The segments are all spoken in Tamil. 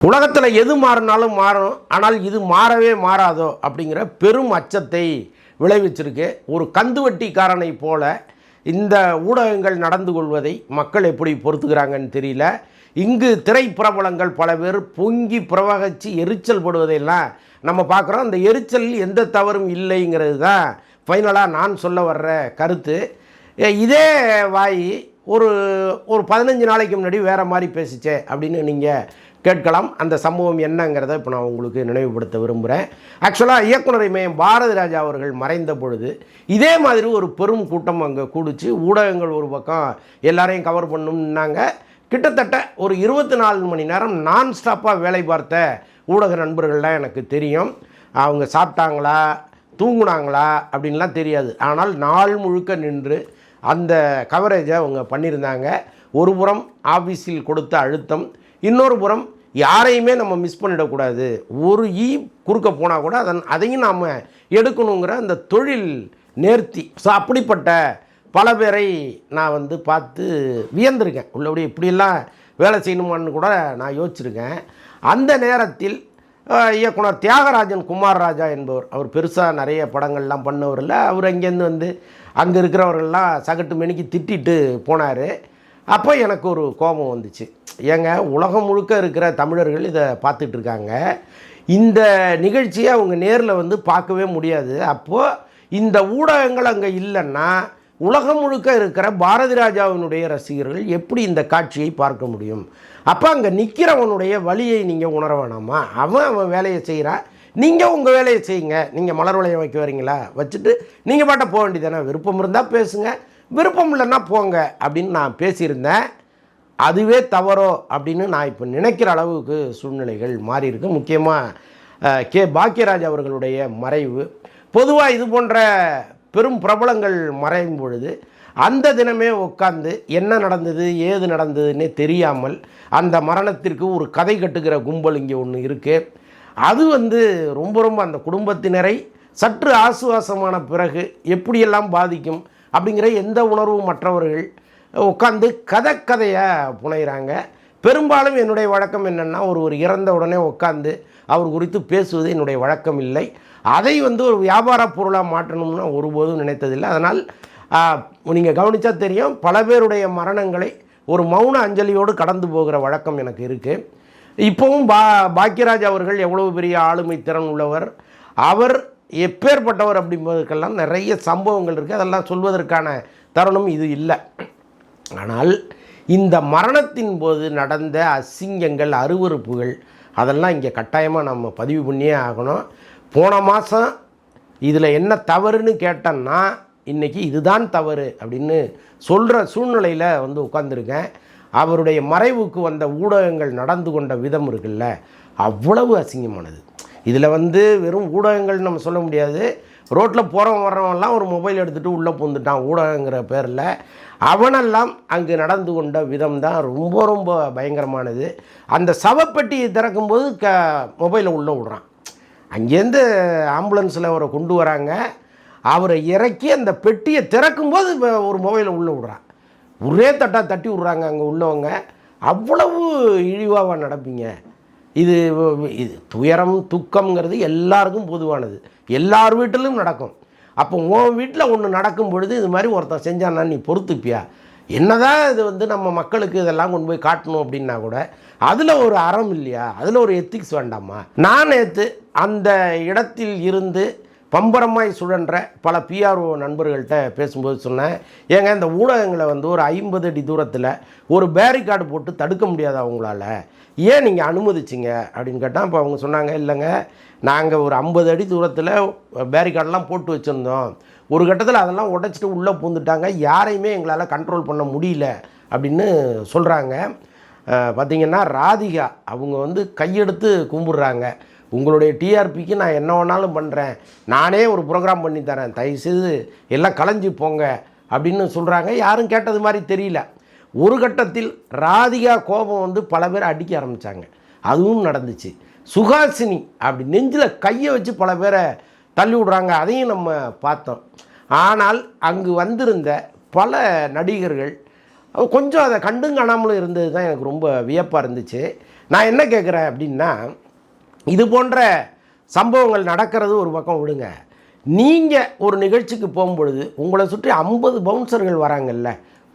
உலகத்தில் எது மாறினாலும் மாறும், ஆனால் இது மாறவே மாறாதோ அப்படிங்கிற பெரும் அச்சத்தை விளைவிச்சிருக்கு. ஒரு கந்துவட்டிக்காரனை போல இந்த ஊடகங்கள் நடந்து கொள்வதை மக்கள் எப்படி பொறுத்துக்கிறாங்கன்னு தெரியல. இங்கு திரைப்பிரபலங்கள் பல பேர் பொங்கி பிரவகிச்சு எரிச்சல் படுவதையெல்லாம் நம்ம பார்க்குறோம். அந்த எரிச்சல் எந்த தவறும் இல்லைங்கிறது தான் ஃபைனலாக நான் சொல்ல வர்ற கருத்து. இதே வாய் ஒரு 15 நாளைக்கு முன்னாடி வேறு மாதிரி பேசிச்சே அப்படின்னு நீங்கள் கேட்கலாம். அந்த சம்பவம் என்னங்கிறத இப்போ நான் உங்களுக்கு நினைவுபடுத்த விரும்புகிறேன். ஆக்சுவலாக இயக்குனர் இமயம் பாரதி ராஜா அவர்கள் மறைந்த பொழுது இதே மாதிரி ஒரு பெரும் கூட்டம் அங்கே கூடிச்சு. ஊடகங்கள் ஒரு பக்கம் எல்லாரையும் கவர் பண்ணணும்னாங்க. கிட்டத்தட்ட ஒரு 24 மணி நேரம் நான் ஸ்டாப்பாக வேலை பார்த்த ஊடக நண்பர்கள்லாம் எனக்கு தெரியும். அவங்க சாப்பிட்டாங்களா தூங்குனாங்களா அப்படின்லாம் தெரியாது. ஆனால் நாள் முழுக்க நின்று அந்த கவரேஜை அவங்க பண்ணியிருந்தாங்க. ஒரு புறம் ஆஃபீஸில் கொடுத்த அழுத்தம், இன்னொரு புறம் யாரையுமே நம்ம மிஸ் பண்ணிடக்கூடாது, ஒரு குறுக்க போனால் கூட அதையும் நாம் எடுக்கணுங்கிற அந்த தொழில் நேர்த்தி. ஸோ அப்படிப்பட்ட பல பேரை நான் பார்த்து வியந்திருக்கேன். உள்ளபடி இப்படியெல்லாம் வேலை செய்யணுமான்னு கூட நான் யோசிச்சிருக்கேன். அந்த நேரத்தில் இயக்குனர் தியாகராஜன் குமார் ராஜா என்பவர், அவர் பெருசாக நிறைய படங்கள்லாம் பண்ணவர் இல்லை. அவர் அங்கேருந்து அங்கே இருக்கிறவர்கள்லாம் சகட்டு மெனிக்கு திட்டிட்டு போனார். அப்போ எனக்கு ஒரு கோபம் வந்துச்சு. ஏங்க, உலகம் முழுக்க இருக்கிற தமிழர்கள் இதை பார்த்துட்ருக்காங்க. இந்த நிகழ்ச்சியை அவங்க நேரில் பார்க்கவே முடியாது. அப்போது இந்த ஊடகங்கள் அங்கே இல்லைன்னா உலகம் முழுக்க இருக்கிற பாரதி ராஜாவினுடைய ரசிகர்கள் எப்படி இந்த காட்சியை பார்க்க முடியும்? அப்போ அங்கே நிற்கிறவனுடைய வழியை நீங்கள் உணர வேணாமா? அவன் வேலையை செய்கிறான், நீங்கள் உங்கள் வேலையை செய்யுங்க. நீங்கள் மலர் வளையம் வைக்க வரீங்களா, வச்சுட்டு நீங்கள் பாட்ட போக வேண்டியதானே. விருப்பம் இருந்தால் பேசுங்க, விருப்பம் இல்லைன்னா போங்க அப்படின்னு நான் பேசியிருந்தேன். அதுவே தவறோ அப்படின்னு நான் இப்போ நினைக்கிற அளவுக்கு சூழ்நிலைகள் மாறி இருக்கு. முக்கியமாக பாக்கியராஜ் அவர்களுடைய மறைவு. பொதுவாக இது போன்ற பெரும் பிரபலங்கள் மறையும் பொழுது அந்த தினமே உட்காந்து என்ன நடந்தது ஏது நடந்ததுன்னே தெரியாமல் அந்த மரணத்திற்கு ஒரு கதை கட்டுகிற கும்பல் இங்கே ஒன்று இருக்குது. அது ரொம்ப ரொம்ப அந்த குடும்பத்தினரை சற்று ஆசுவாசமான பிறகு எப்படியெல்லாம் பாதிக்கும் அப்படிங்கிற எந்த உணர்வும் மற்றவர்கள் உட்காந்து கதையாக புனைகிறாங்க. பெரும்பாலும் என்னுடைய வழக்கம் என்னென்னா, ஒருவர் இறந்த உடனே உட்காந்து அவர் குறித்து பேசுவது என்னுடைய வழக்கம் இல்லை. அதை ஒரு வியாபார பொருளாக மாற்றணும்னு ஒருபோதும் நினைத்ததில்லை. அதனால் நீங்கள் கவனித்தா தெரியும், பல பேருடைய மரணங்களை ஒரு மௌன அஞ்சலியோடு கடந்து போகிற வழக்கம் எனக்கு இருக்குது. இப்போவும் பாக்கியராஜ் அவர்கள் எவ்வளவு பெரிய ஆளுமை திறன் உள்ளவர், அவர் எப்பேற்பட்டவர் அப்படிஎன்பதற்கெல்லாம் நிறைய சம்பவங்கள் இருக்குது. அதெல்லாம் சொல்வதற்கான தருணம் இது இல்லை. ஆனால் இந்த மரணத்தின் போது நடந்த அசிங்கங்கள், அருவருப்புகள் அதெல்லாம் இங்கே கட்டாயமாக நம்ம பதிவு பண்ணியே ஆகணும். போன மாதம் இதில் என்ன தவறுன்னு கேட்டேன்னா இன்றைக்கி இதுதான் தவறு அப்படின்னு சொல்கிற சூழ்நிலையில் உட்காந்துருக்கேன். அவருடைய மறைவுக்கு வந்த ஊடகங்கள் நடந்து கொண்ட விதம் இருக்குல்ல, அவ்வளவு அசிங்கமானது. இதில் வெறும் ஊடகங்கள் நம்ம சொல்ல முடியாது. ரோட்டில் போகிறவன் வர்றவன்லாம் ஒரு மொபைல் எடுத்துகிட்டு உள்ளே பூந்துட்டான் ஊடகங்கிற பேரில். அவனெல்லாம் அங்கு நடந்து கொண்ட விதம் தான் ரொம்ப ரொம்ப பயங்கரமானது. அந்த சவப்பெட்டியை திறக்கும்போது மொபைலை உள்ளே விட்றான். அங்கேருந்து ஆம்புலன்ஸில் அவரை கொண்டு வராங்க, அவரை இறக்கி அந்த பெட்டியை திறக்கும்போது ஒரு மொபைலை உள்ளே விட்றான். ஒரே தட்டி விட்றாங்க அங்கே உள்ளவங்க. அவ்வளவு இழிவாக நடப்பீங்க. இது துயரம் துக்கம்ங்கிறது எல்லாருக்கும் பொதுவானது, எல்லார் வீட்டிலும் நடக்கும். அப்போ உன் வீட்டில் ஒன்று நடக்கும் பொழுது இது மாதிரி ஒருத்தன் செஞ்சானா நீ பொறுத்துப்பியா? என்னதான் இது நம்ம மக்களுக்கு இதெல்லாம் கொண்டு போய் காட்டணும் அப்படின்னா கூட அதில் ஒரு அறம் இல்லையா? அதில் ஒரு எத்திக்ஸ் வேண்டாமா? நான் நேற்று அந்த இடத்தில் இருந்து பம்பரமாய் சுழன்ற பல பிஆர்ஓ நண்பர்கள்ட்ட பேசும்போது சொன்னேன், ஏங்க இந்த ஊடகங்களை ஒரு 50 அடி தூரத்தில் ஒரு பேரிகார்டு போட்டு தடுக்க முடியாது அவங்களால, ஏன் நீங்கள் அனுமதிச்சிங்க அப்படின்னு கேட்டால், இப்போ அவங்க சொன்னாங்க, இல்லைங்க நாங்கள் ஒரு 50 அடி தூரத்தில் பேரிகார்டெலாம் போட்டு வச்சுருந்தோம், ஒரு கட்டத்தில் அதெல்லாம் உடைச்சிட்டு உள்ளே பூந்துட்டாங்க, யாரையுமே எங்களால் கண்ட்ரோல் பண்ண முடியல அப்படின்னு சொல்கிறாங்க. பார்த்திங்கன்னா ராதிகா அவங்க கையெடுத்து கும்பிட்றாங்க, உங்களுடைய டிஆர்பிக்கு நான் என்ன வேணாலும் பண்ணுறேன், நானே ஒரு ப்ரோக்ராம் பண்ணி தரேன், தயவுசெய்து எல்லாம் கலைஞ்சி போங்க அப்படின்னு சொல்கிறாங்க. யாரும் கேட்டது மாதிரி தெரியல. ஒரு கட்டத்தில் ராதிகா கோபம் பல பேர் அடிக்க ஆரம்பித்தாங்க. அதுவும் நடந்துச்சு. சுஹாசினி அப்படி நெஞ்சில் கையை வச்சு பல பேரை தள்ளி விடுறாங்க, அதையும் நம்ம பார்த்தோம். ஆனால் அங்கு வந்திருந்த பல நடிகர்கள் கொஞ்சம் அதை கண்டும் காணாமலும் இருந்தது தான் எனக்கு ரொம்ப வியப்பாக இருந்துச்சு. நான் என்ன கேட்குறேன் அப்படின்னா, இது போன்ற சம்பவங்கள் நடக்கிறது ஒரு பக்கம் விடுங்க, நீங்கள் ஒரு நிகழ்ச்சிக்கு போகும்பொழுது உங்களை சுற்றி 50 பவுன்சர்கள் வராங்கல்ல,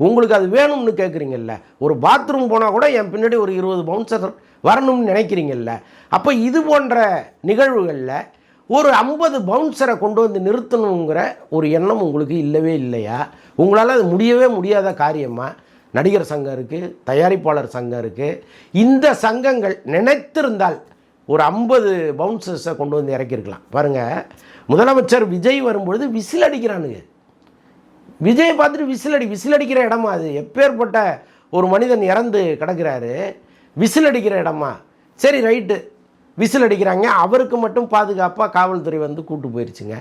உங்களுக்கு அது வேணும்னு கேட்குறீங்கல்ல, ஒரு பாத்ரூம் போனால் கூட என் பின்னாடி ஒரு 20 பவுன்சர் வரணும்னு நினைக்கிறீங்கல்ல, அப்போ இது போன்ற நிகழ்வுகளில் ஒரு 50 பவுன்சரை கொண்டு வந்து நிறுத்தணுங்கிற ஒரு எண்ணம் உங்களுக்கு இல்லவே இல்லையா? உங்களால் அது முடியவே முடியாத காரியமாக? நடிகர் சங்கம் இருக்குது, தயாரிப்பாளர் சங்கம் இருக்குது. இந்த சங்கங்கள் நினைத்திருந்தால் ஒரு 50 பவுன்சர்ஸை கொண்டு வந்து இறக்கியிருக்கலாம். பாருங்கள், முதலமைச்சர் விஜய் வரும்பொழுது விசில் அடிக்கிறானுங்க. விஜயை பார்த்துட்டு விசில் அடிக்கிற இடமா அது? எப்பேற்பட்ட ஒரு மனிதன் இறந்து கிடக்கிறாரு, விசில் அடிக்கிற இடமா? சரி ரைட்டு, விசில் அடிக்கிறாங்க, அவருக்கு மட்டும் பாதுகாப்பாக காவல்துறை வந்து கூட்டு போயிடுச்சுங்க.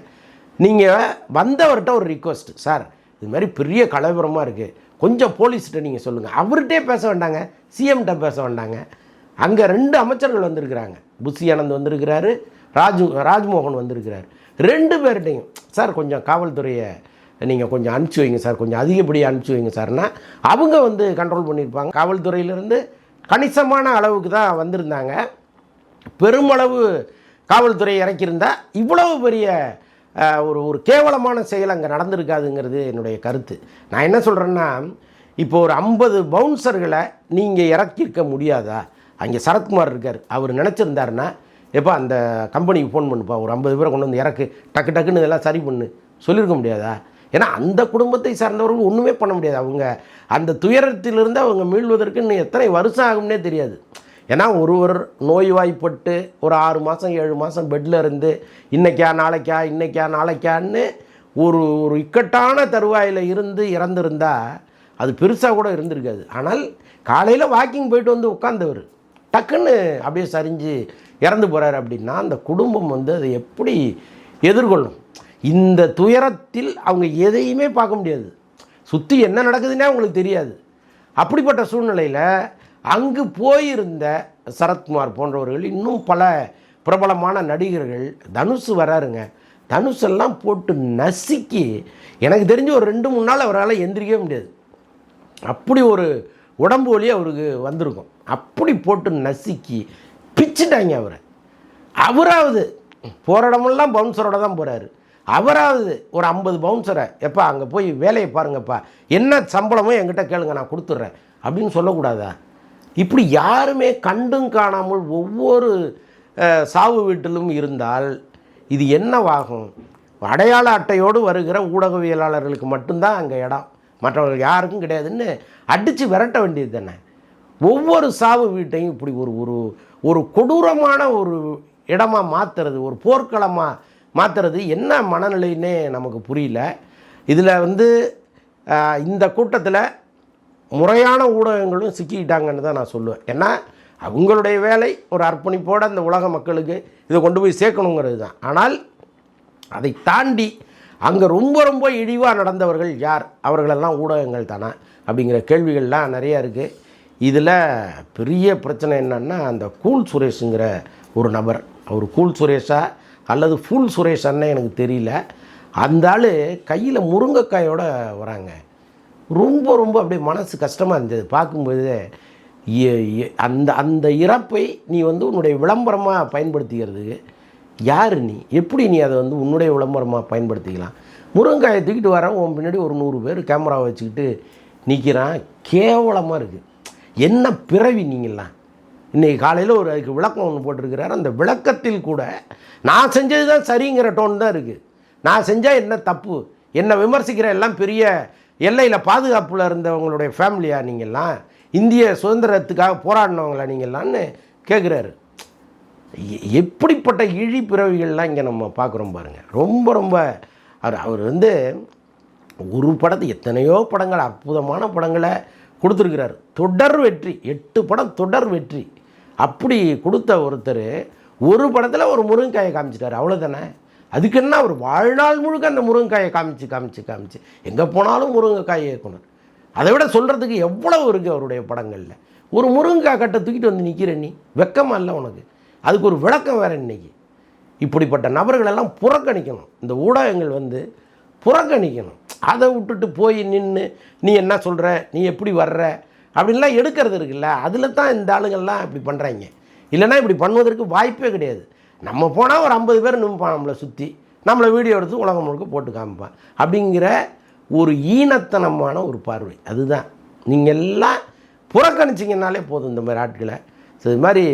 நீங்கள் வந்தவர்கிட்ட ஒரு ரிக்வஸ்ட், சார் இது மாதிரி பெரிய கலவரமாக இருக்குது, கொஞ்சம் போலீஸ்கிட்ட நீங்கள் சொல்லுங்கள். அவர்கிட்டே பேச வேண்டாங்க, சிஎம்கிட்ட பேச வேண்டாங்க. அங்கே 2 அமைச்சர்கள் வந்திருக்கிறாங்க, புஷி ஆனந்த் வந்திருக்கிறாரு, ராஜ்மோகன் வந்திருக்கிறார். 2 பேர்கிட்டையும் சார் கொஞ்சம் காவல்துறையை நீங்கள் கொஞ்சம் அனுப்பிச்சி வைங்க சார், கொஞ்சம் அதிகப்படியாக அனுப்பிச்சி வைங்க சார்னா அவங்க வந்து கண்ட்ரோல் பண்ணியிருப்பாங்க. காவல்துறையிலேருந்து கணிசமான அளவுக்கு தான் வந்திருந்தாங்க. பெருமளவு காவல்துறை இறக்கியிருந்தால் இவ்வளவு பெரிய ஒரு கேவலமான செயல் அங்கே நடந்திருக்காதுங்கிறது என்னுடைய கருத்து. நான் என்ன சொல்கிறேன்னா, இப்போ ஒரு 50 பவுன்சர்களை நீங்கள் இறக்கியிருக்க முடியாதா? அங்கே சரத்குமார் இருக்கார், அவர் நினச்சிருந்தாருன்னா, எப்போ அந்த கம்பெனிக்கு ஃபோன் பண்ணுப்பா, ஒரு 50 பேரை கொண்டு வந்து இறக்கு, டக்கு டக்குன்னு இதெல்லாம் சரி பண்ணு சொல்லியிருக்க முடியாதா? ஏன்னா அந்த குடும்பத்தை சார்ந்தவர்கள் ஒன்றுமே பண்ண முடியாது. அவங்க அந்த துயரத்திலிருந்து அவங்க மீள்வதற்கு இன்னும் எத்தனை வருஷம் ஆகும்னே தெரியாது. ஏன்னா ஒருவர் நோய்வாய்ப்பட்டு ஒரு 6 மாதம் 7 மாதம் பெட்டில் இருந்து இன்றைக்கா நாளைக்கான்னு ஒரு இக்கட்டான தருவாயில் இருந்து இறந்துருந்தால் அது பெருசாக கூட இருந்திருக்காது. ஆனால் காலையில் வாக்கிங் போயிட்டு வந்து உட்கார்ந்தவர் டக்குன்னு அப்படியே சரிஞ்சு இறந்து போகிறார் அப்படின்னா அந்த குடும்பம் வந்து அதை எப்படி எதிர்கொள்ளும்? இந்த துயரத்தில் அவங்க எதையுமே பார்க்க முடியாது, சுற்றி என்ன நடக்குதுன்னே அவங்களுக்கு தெரியாது. அப்படிப்பட்ட சூழ்நிலையில் அங்கு போயிருந்த சரத்குமார் போன்றவர்கள், இன்னும் பல பிரபலமான நடிகர்கள், தனுஷ் வராருங்க, தனுஷெல்லாம் போட்டு நசுக்கி, எனக்கு தெரிஞ்சு ஒரு 2-3 நாள் அவரால் எந்திரிக்கவே முடியாது. அப்படி ஒரு உடம்பு வலி அவருக்கு வந்திருக்கும். அப்படி போட்டு நசுக்கி பிச்சுட்டாங்க அவரை. அவராவது போகிற இடமெல்லாம் பவுன்சரோட தான் போகிறாரு. அவராவது ஒரு 50 பவுன்சரை, எப்பா அங்கே போய் வேலையை பாருங்கப்பா, என்ன சம்பளமோ என்கிட்ட கேளுங்க நான் கொடுத்துட்றேன் அப்படின்னு சொல்லக்கூடாதா? இப்படி யாருமே கண்டும் காணாமல் ஒவ்வொரு சாவு வீட்டிலும் இருந்தால் இது என்னவாகும்? அடையாள அட்டையோடு வருகிற ஊடகவியலாளர்களுக்கு மட்டும்தான் அங்கே இடம், மற்றவர்கள் யாருக்கும் கிடையாதுன்னு அடித்து விரட்ட வேண்டியது தானே. ஒவ்வொரு சாவு வீட்டையும் இப்படி ஒரு கொடூரமான ஒரு இடமாக மாற்றுறது, ஒரு போர்க்களமாக மாற்றுறது என்ன மனநிலைன்னே நமக்கு புரியல. இதில் வந்து இந்த கூட்டத்தில் முறையான ஊடகங்களும் சிக்கிக்கிட்டாங்கன்னு தான் நான் சொல்லுவேன். ஏன்னா அவங்களுடைய வேலை ஒரு அர்ப்பணிப்போடு அந்த உலக மக்களுக்கு இதை கொண்டு போய் சேர்க்கணுங்கிறது தான். ஆனால் அதை தாண்டி அங்கே ரொம்ப இழிவாக நடந்தவர்கள் யார்? அவர்களெல்லாம் ஊடகங்கள் தானே அப்படிங்கிற கேள்விகள்லாம் நிறையா இருக்குது. இதில் பெரிய பிரச்சனை என்னன்னா, அந்த கூல் சுரேஷுங்கிற ஒரு நபர், அவர் கூல் சுரேஷா அல்லது ஃபுல் சுரேஷான்னு எனக்கு தெரியல, அந்த ஆள் கையில் முருங்கைக்காயோடு வராங்க. ரொம்ப அப்படியே மனசு கஷ்டமாக இருந்தது பார்க்கும்போது. அந்த இறப்பை நீ வந்து உன்னுடைய விளம்பரமாக பயன்படுத்திக்கிறதுக்கு யார் நீ? எப்படி நீ அதை வந்து உன்னுடைய விளம்பரமாக பயன்படுத்திக்கலாம்? முருங்கைக்காயை தூக்கிட்டு வரேன், உன் பின்னாடி ஒரு 100 பேர் கேமரா வச்சுக்கிட்டு நிற்கிறான். கேவலமாக இருக்குது. என்ன பிறவி நீங்கள்லாம்? இன்றைக்கி காலையில் அதுக்கு விளக்கம் ஒன்று போட்டிருக்கிறார். அந்த விளக்கத்தில் கூட நான் செஞ்சது தான் சரிங்கிற டோன் தான் இருக்குது. நான் செஞ்சால் என்ன தப்பு? என்னை விமர்சிக்கிற எல்லாம் பெரிய எல்லையில் பாதுகாப்பில் இருந்தவங்களுடைய ஃபேமிலியா நீங்கள்லாம்? இந்திய சுதந்திரத்துக்காக போராடினவங்களா நீங்கள்லான்னு கேட்குறாரு. எப்படிப்பட்ட இழி பிறவிகள்லாம் இங்கே நம்ம பார்க்குறோம் பாருங்கள். ரொம்ப அவர் வந்து ஒரு படத்தை, எத்தனையோ படங்கள், அற்புதமான படங்களை கொடுத்துருக்கிறார். தொடர் வெற்றி, 8 படம் தொடர் வெற்றி. அப்படி கொடுத்த ஒருத்தர் ஒரு படத்தில் ஒரு முருங்கைக்காயை காமிச்சிட்டார், அவ்வளோதானே. அதுக்கு என்ன அவர் வாழ்நாள் முழுக்க அந்த முருங்கைக்காயை காமிச்சு எங்கே போனாலும் முருங்கைக்காய் இயக்குனர். அதை விட சொல்கிறதுக்கு எவ்வளவு இருக்குது அவருடைய படங்களில். ஒரு முருங்கைக்காய் கட்டை தூக்கிட்டு வந்து நிற்கிற நீ, வெக்கமாக இல்லை உனக்கு? அதுக்கு ஒரு விளக்கம் வேறு. இன்றைக்கி இப்படிப்பட்ட நபர்களெல்லாம் புறக்கணிக்கணும், இந்த ஊடகங்கள் வந்து புறக்கணிக்கணும். அதை விட்டுட்டு போய் நின்று நீ என்ன சொல்கிற, நீ எப்படி வர்ற அப்படின்லாம் எடுக்கிறது இருக்குல்ல, அதில் தான் இந்த ஆளுங்கள்லாம் இப்படி பண்ணுறாங்க. இல்லைன்னா இப்படி பண்ணுவதற்கு வாய்ப்பே கிடையாது. நம்ம போனால் ஒரு 50 பேர் நிற்பான் நம்மளை சுற்றி, நம்மளை வீடியோ எடுத்து உலகம் முழுக்க போட்டு காமிப்பான். அப்படிங்கிற ஒரு ஈனத்தனமான ஒரு பார்வை. அதுதான் நீங்கள் எல்லாம் புறக்கணிச்சிங்கனாலே போதும் இந்த மாதிரி ஆட்களை. ஸோ இது மாதிரி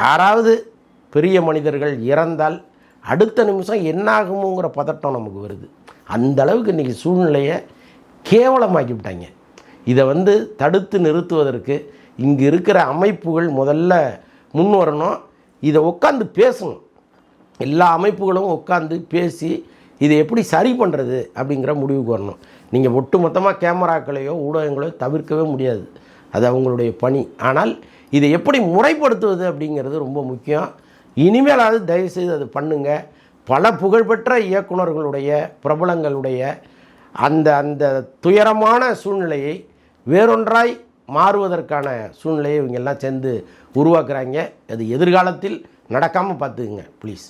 யாராவது பெரிய மனிதர்கள் இறந்தால் அடுத்த நிமிஷம் என்னாகுமோங்கிற பதட்டம் நமக்கு வருது. அந்த அளவுக்கு இன்றைக்கி சூழ்நிலையை கேவலமாக்கி விட்டாங்க. இதை தடுத்து நிறுத்துவதற்கு இங்கே இருக்கிற அமைப்புகள் முதல்ல முன் வரணும். இதை உட்காந்து பேசணும். எல்லா அமைப்புகளும் உட்காந்து பேசி இதை எப்படி சரி பண்ணுறது அப்படிங்கிற முடிவுக்கு வரணும். நீங்கள் ஒட்டு மொத்தமாக கேமராக்களையோ ஊடகங்களையோ தவிர்க்கவே முடியாது, அது அவங்களுடைய பணி. ஆனால் இதை எப்படி முறைப்படுத்துவது அப்படிங்கிறது ரொம்ப முக்கியம். இனிமேலாவது தயவுசெய்து அது பண்ணுங்கள். பல புகழ்பெற்ற இயக்குநர்களுடைய பிரபலங்களுடைய அந்த அந்த துயரமான சூழ்நிலையை வேறொன்றாய் மாறுவதற்கான சூழ்நிலையை இவங்கெல்லாம் சேர்ந்து உருவாக்குறாங்க. அது எதிர்காலத்தில் நடக்காமல் பார்த்துக்குங்க ப்ளீஸ்.